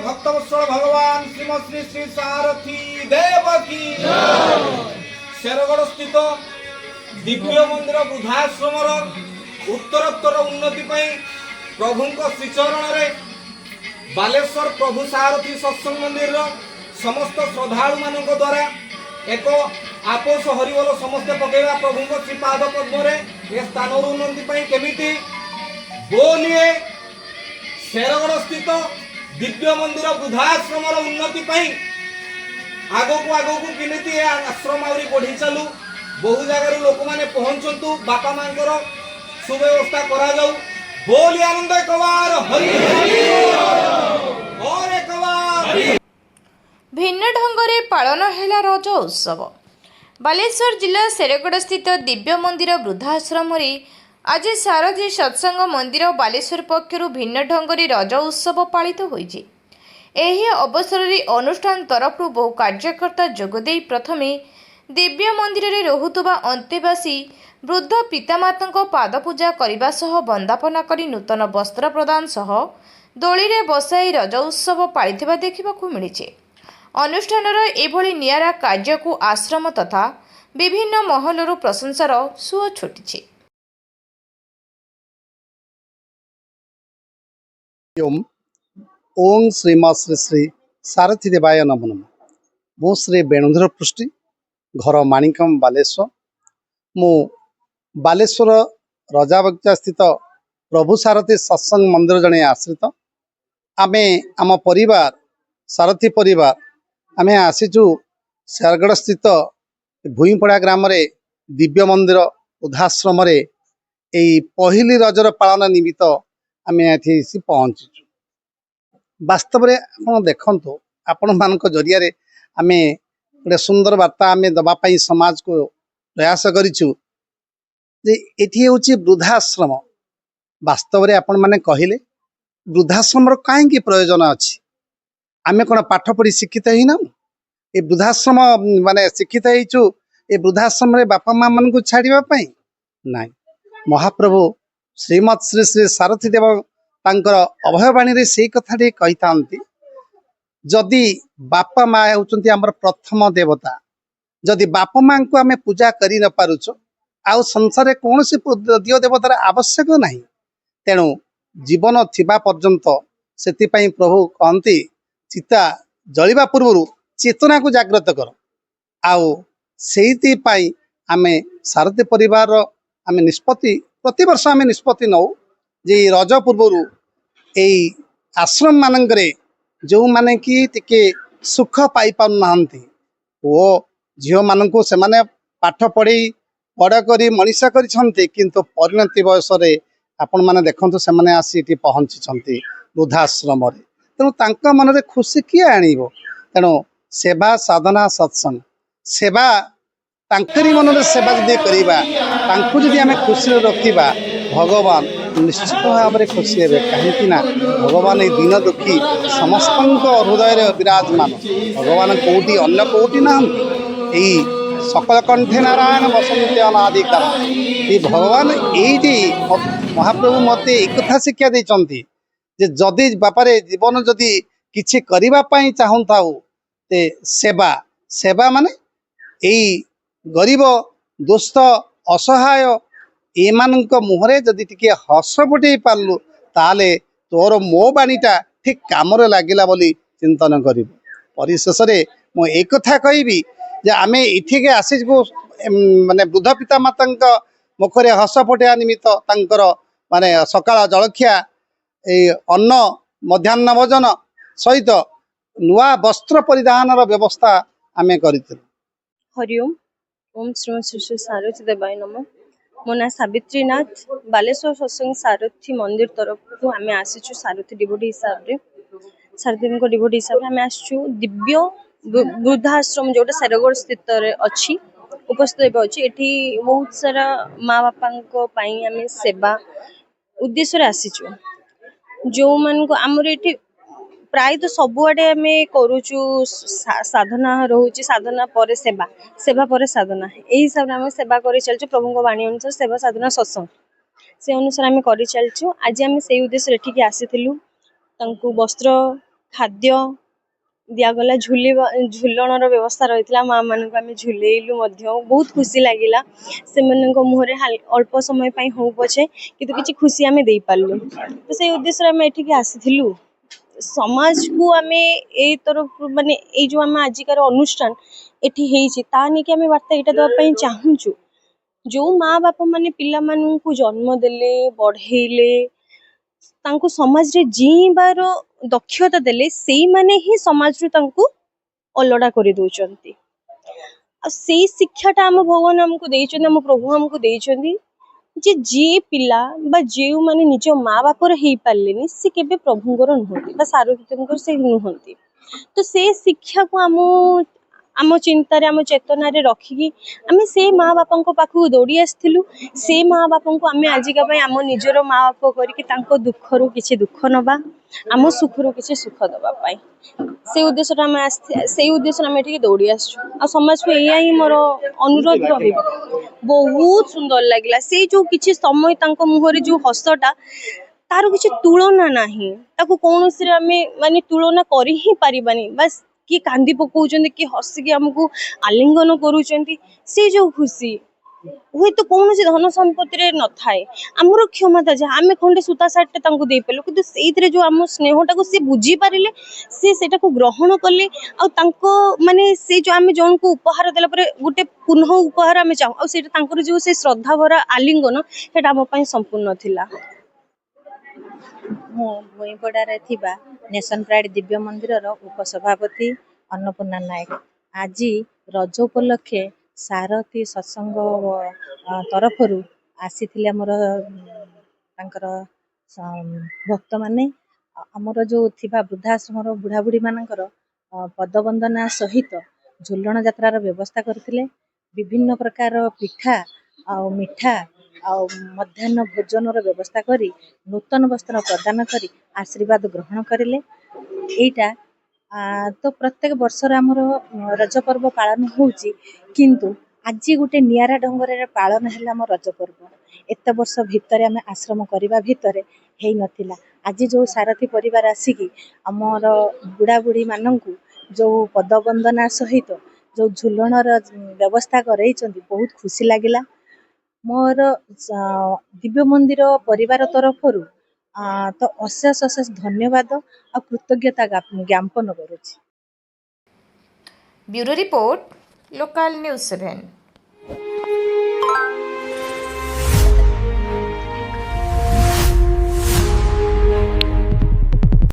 भक्तवत्सल भगवान श्रीम श्री श्री सारथी देव की शेरगढ़ स्थित दिव्य मंदिर वृद्धाश्रम उत्तरोत्तर उन्नति प्रभु श्रीचरण में बालेश्वर प्रभु सारथी सत्संग मंदिर समस्त श्रद्धालु मान द्वारा एक आपोष हरिबोल समस्ते पकेगा प्रभु श्रीपाद पद्म ए स्थान उन्नति केमिति बोलिए शेरगढ़ स्थित दिव्य मंदिर वृद्धाश्रम उन्नति आगक आगक केमिति आश्रम आहरी बढ़ी चलू बहु जगार लोक मैंने पहुंचतु बापा माँ सुव्यवस्था करा जाऊ बोली आनंद एकबार हरि और एकबार भिन्न ढंगरे पालन हेला रज उत्सव बालेश्वर जिला शेरगढ़ स्थित दिव्य मंदिर वृद्धाश्रम आज सारथी सत्संग मंदिर बालेश्वर पक्षर भिन्न ढंगरे रज उत्सव पालित होइछि। एही अवसर रे अनुष्ठान तरफ बहु कार्यकर्ता जोगदे प्रथमे दिव्य मंदिर रे रहुतबा अंतेवासी वृद्ध पितामाता पादपूजा करने सह वंदापना करी नूतन वस्त्र प्रदान सह दोली रे बसाई रज उत्सव पालिथिबा देखिबाकू मिलिछि। अनुष्ठानर एभली नियारा कार्य को आश्रम तथा विभिन्न महलर प्रशंसार सुओ छुटिछि। ओम श्रीम श्री श्री सारथी देवाय नमो नमः। मो श्री वेणुधर पृष्टि घर माणिकम बालेश्वर मु बालेश्वर रजाबगीचा स्थित प्रभु सारथी सत्संग मंदिर जड़े आश्रित आमे आम परिवार सारथी परिवार आमे आसीचु शेरगढ़ स्थित भूईपड़ा ग्राम रे दिव्य मंदिर वृद्धाश्रम रे एई पहली रजर पालन निमित्त आमे एथि पहुंचीचु। वास्तव में आप देखु आपण मान जरिया आमे गोटे सुंदर वार्ता आमे दवाई समाज को प्रयास करिछु जे एठी होची वृद्धाश्रम। वास्तव में आपण माने कहिले वृद्धाश्रम कहीं प्रयोजन अच्छी आमे कौन पाठ पढ़ी शिक्षित ही ना ये वृद्धाश्रम माने शिक्षित होइछु ए वृद्धाश्रम रे बापा माँ मान को छाड़िबा पई नाई। महाप्रभु श्रीमत् श्री श्री सारथी देव तांकर अभयवाणी रे से कथाटी कही थांती जदि बापा माँ होउचंती हमर प्रथम देवता जदि बापा माँ को आमे पूजा करि न पारुचो आउ संसार कौन सी दिव देवतार आवश्यक नहीं। तेणु जीवन थिबा पर्यंत सेतिपाई प्रभु कहती चिता जलिबा पूर्व चेतना को जागृत कर आउ सेइतिपाई आमे सारथी परिवार आमे निष्पत्ति प्रति वर्ष आमे निष्पत्ति नौ जे रज पूर्व यही आश्रम मानकरे जो माने कि टिके सुख पाई पार नाहंती ओ झियो मानकु से माने पाठ पढ़ी बड़ करी मनीषा करिसंती किंतु परिणति बयस रे आपण माने देखंतु से माने आसी टी पहुंची वृद्धाश्रम रे तेणु तांका मन रे खुशी किए आनिबो। तेणु सेवा साधना सत्संग सेवा तांकरी मन रे सेवा जदि करिबा तांकु जदि आमे खुशी रखिबा भगवान निश्चित भाव में खुशी हे कहीं भगवान ये दीन दुखी समस्त हृदय विराजमान भगवान कौटी अन्न कौटी ना सकल कंठे नारायण बसंत अनादिकाल ये भगवान ये महाप्रभु मत एक कथा शिक्षा देते जदि बापारे जीवन जदि किछि करने चाहूँ ते सेवा सेवा माने यही गरीब दुष्ट असहाय एमानक मुहरे जदि टिके हस फुटे पार्लु ताले तोर मो बाणीटा ठीक काम लगिला बोली चिंतन करू। परिशेष मु एक कथा कहबी जे आमे इठिके आसीबो माने वृद्ध पिता माता मुखरे हस फुटा निमित्त तांकर माने सकाळ जलखिया अन्न मध्याह्न भोजन सहित नुआ वस्त्र परिधान व्यवस्था आमे करितु। हरिओम ओम श्री श्री सारथी देवाय नमः। मो ना सावित्री नाथ बालेश्वर सत्संग सारथी मंदिर तरफ आमे आसीचु सारथी डिवोटी हिसाब रे सारथी को डिवोटी हिसाब रे आमे आसीचु दिव्य वृद्धाश्रम जोटा शेरगढ़ स्थित रे अछि उपस्थित अछि। एठी बहुत सारा माँ बापा को पई आमे सेवा उद्देश्य रे आसीचु जो मन को हमर एठी प्राय तो सबुआडे आमे करूचु साधना रोचे साधना पर सेवा सेवा पर साधना यही हिसाब से आम सेवा कर चलचु प्रभु को वाणी अनुसार सेवा साधना सत्संग से अनुसार आम कर चलचु। आज आम से उद्देश्य एठिक आसीलु वस्त्र ଖାଦ୍ୟ ଦିଆଗଲା, ଝୁଲଣର ବ୍ୟବସ୍ଥା ରହିଥିଲା, ମା ମାନଙ୍କୁ ଆମେ ଝୁଲେଇଲୁ ମଧ୍ୟ, ବହୁତ ଖୁସି ଲାଗିଲା। ସେମାନଙ୍କ ମୁହଁରେ ଅଳ୍ପ ସମୟ ପାଇଁ ହଉ ପଛେ କିନ୍ତୁ କିଛି ଖୁସି ଆମେ ଦେଇପାରିଲୁ। ତ ସେଇ ଉଦ୍ଦେଶ୍ୟରେ ଆମେ ଏଠିକି ଆସିଥିଲୁ। ସମାଜକୁ ଆମେ ଏଇ ତରଫରୁ ମାନେ ଏଇ ଯୋଉ ଆମ ଆଜିକାର ଅନୁଷ୍ଠାନ ଏଠି ହେଇଛି ତା ନେଇକି ଆମେ ବାର୍ତ୍ତା ଏଇଟା ଦେବା ପାଇଁ ଚାହୁଁଛୁ, ଯୋଉ ମା ବାପା ମାନେ ପିଲାମାନଙ୍କୁ ଜନ୍ମ ଦେଲେ, ବଢେଇଲେ, ତାଙ୍କୁ ସମାଜରେ ଜୀଇବାର ଦକ୍ଷତା ଦେଲେ, ସେଇମାନେ ହିଁ ସମାଜରୁ ତାଙ୍କୁ ଅଲଗା କରିଦଉଛନ୍ତି। ଆଉ ସେଇ ଶିକ୍ଷାଟା ଆମ ଭଗବାନ ଆମକୁ ଦେଇଛନ୍ତି, ଆମ ପ୍ରଭୁ ଆମକୁ ଦେଇଛନ୍ତି ଯେ ଯିଏ ପିଲା ବା ଯେଉଁମାନେ ନିଜ ମା ବାପର ହେଇପାରିଲେନି ସେ କେବେ ପ୍ରଭୁଙ୍କର ନୁହନ୍ତି ବା ସାରଥିୀଙ୍କର ସେ ନୁହନ୍ତି। ତ ସେ ଶିକ୍ଷାକୁ ଆମ ଚିନ୍ତାରେ, ଆମ ଚେତନାରେ ରଖିକି ଆମେ ସେ ମା ବାପାଙ୍କ ପାଖକୁ ଦୌଡ଼ି ଆସିଥିଲୁ। ସେ ମା ବାପାଙ୍କୁ ଆମେ ଆଜିକା ପାଇଁ ଆମ ନିଜର ମା ବାପ କରିକି ତାଙ୍କ ଦୁଃଖରୁ କିଛି ଦୁଃଖ ନବା, ଆମ ସୁଖରୁ କିଛି ସୁଖ ଦବା ପାଇଁ ସେଇ ଉଦ୍ଦେଶ୍ୟରେ ଆମେ ଏଠିକି ଦୌଡ଼ି ଆସିଛୁ। ଆଉ ସମାଜକୁ ଏଇଆ ହିଁ ମୋର ଅନୁରୋଧ ରହିବ। ବହୁତ ସୁନ୍ଦର ଲାଗିଲା ସେଇ ଯୋଉ କିଛି ସମୟ ତାଙ୍କ ମୁହଁରେ ଯୋଉ ହସଟା, ତାର କିଛି ତୁଳନା ନାହିଁ। ତାକୁ କୌଣସିରେ ଆମେ ମାନେ ତୁଳନା କରି ହିଁ ପାରିବାନି। ବାସ୍ କିଏ କାନ୍ଦି ପକଉଛନ୍ତି, କିଏ ହସିକି ଆମକୁ ଆଲିଙ୍ଗନ କରୁଛନ୍ତି, ସେ ଯୋଉ ଖୁସି ହୁଏତ କୌଣସି ଧନ ସମ୍ପତ୍ତିରେ ନଥାଏ। ଆମର କ୍ଷମତା ଯାହା, ଆମେ ଖଣ୍ଡେ ସୂତା ସାର୍ଟଟେ ତାଙ୍କୁ ଦେଇପାରିଲୁ, କିନ୍ତୁ ସେଇଥିରେ ଯୋଉ ଆମ ସ୍ନେହଟାକୁ ସେ ବୁଝିପାରିଲେ, ସେ ସେଇଟାକୁ ଗ୍ରହଣ କଲେ। ଆଉ ତାଙ୍କ ମାନେ ସେ ଯୋଉ ଆମେ ଜଣଙ୍କୁ ଉପହାର ଦେଲା ପରେ ଗୋଟେ ପୁନଃ ଉପହାର ଆମେ ଚାହୁଁ, ଆଉ ସେଇଟା ତାଙ୍କର ଯୋଉ ସେ ଶ୍ରଦ୍ଧା ଭରା ଆଲିଙ୍ଗନ, ସେଇଟା ଆମ ପାଇଁ ସମ୍ପୂର୍ଣ୍ଣ ଥିଲା। ମୁଁ ଭୂଇଁପଡ଼ାରେ ଥିବା ନେସନ୍ ପ୍ରାଇଡ୍ ଦିବ୍ୟ ମନ୍ଦିରର ଉପସଭାପତି ଅନ୍ନପୂର୍ଣ୍ଣା ନାୟକ। ଆଜି ରଜ ଉପଲକ୍ଷେ ସାରଥୀ ସତ୍ସଙ୍ଗ ତରଫରୁ ଆସିଥିଲେ ଆମର ତାଙ୍କର ଭକ୍ତମାନେ। ଆମର ଯେଉଁ ଥିବା ବୃଦ୍ଧାଶ୍ରମର ବୁଢ଼ାବୁଢ଼ୀମାନଙ୍କର ପଦବନ୍ଦନା ସହିତ ଝୁଲଣ ଯାତ୍ରାର ବ୍ୟବସ୍ଥା କରିଥିଲେ। ବିଭିନ୍ନ ପ୍ରକାର ପିଠା ଆଉ ମିଠା ଆଉ ମଧ୍ୟାହ୍ନ ଭୋଜନର ବ୍ୟବସ୍ଥା କରି ନୂତନ ବସ୍ତ୍ର ପ୍ରଦାନ କରି ଆଶୀର୍ବାଦ ଗ୍ରହଣ କରିଲେ। ଏଇଟା ତ ପ୍ରତ୍ୟେକ ବର୍ଷର ଆମର ରଜ ପର୍ବ ପାଳନ ହେଉଛି, କିନ୍ତୁ ଆଜି ଗୋଟେ ନିଆରା ଢଙ୍ଗରେ ପାଳନ ହେଲା ଆମ ରଜ ପର୍ବ। ଏତେ ବର୍ଷ ଭିତରେ ଆମେ ଆଶ୍ରମ କରିବା ଭିତରେ ହେଇନଥିଲା। ଆଜି ଯେଉଁ ସାରଥୀ ପରିବାର ଆସିକି ଆମର ବୁଢ଼ାବୁଢ଼ୀମାନଙ୍କୁ ଯେଉଁ ପଦବନ୍ଦନା ସହିତ ଯେଉଁ ଝୁଲଣର ବ୍ୟବସ୍ଥା କରେଇଛନ୍ତି, ବହୁତ ଖୁସି ଲାଗିଲା। ମୋର ଦିବ୍ୟ ମନ୍ଦିର ପରିବାର ତରଫରୁ ତ ଅଶେଷ ଅଶେଷ ଧନ୍ୟବାଦ ଆଉ କୃତଜ୍ଞତା ଜ୍ଞାପନ କରୁଛି। Bureau report, local news 7।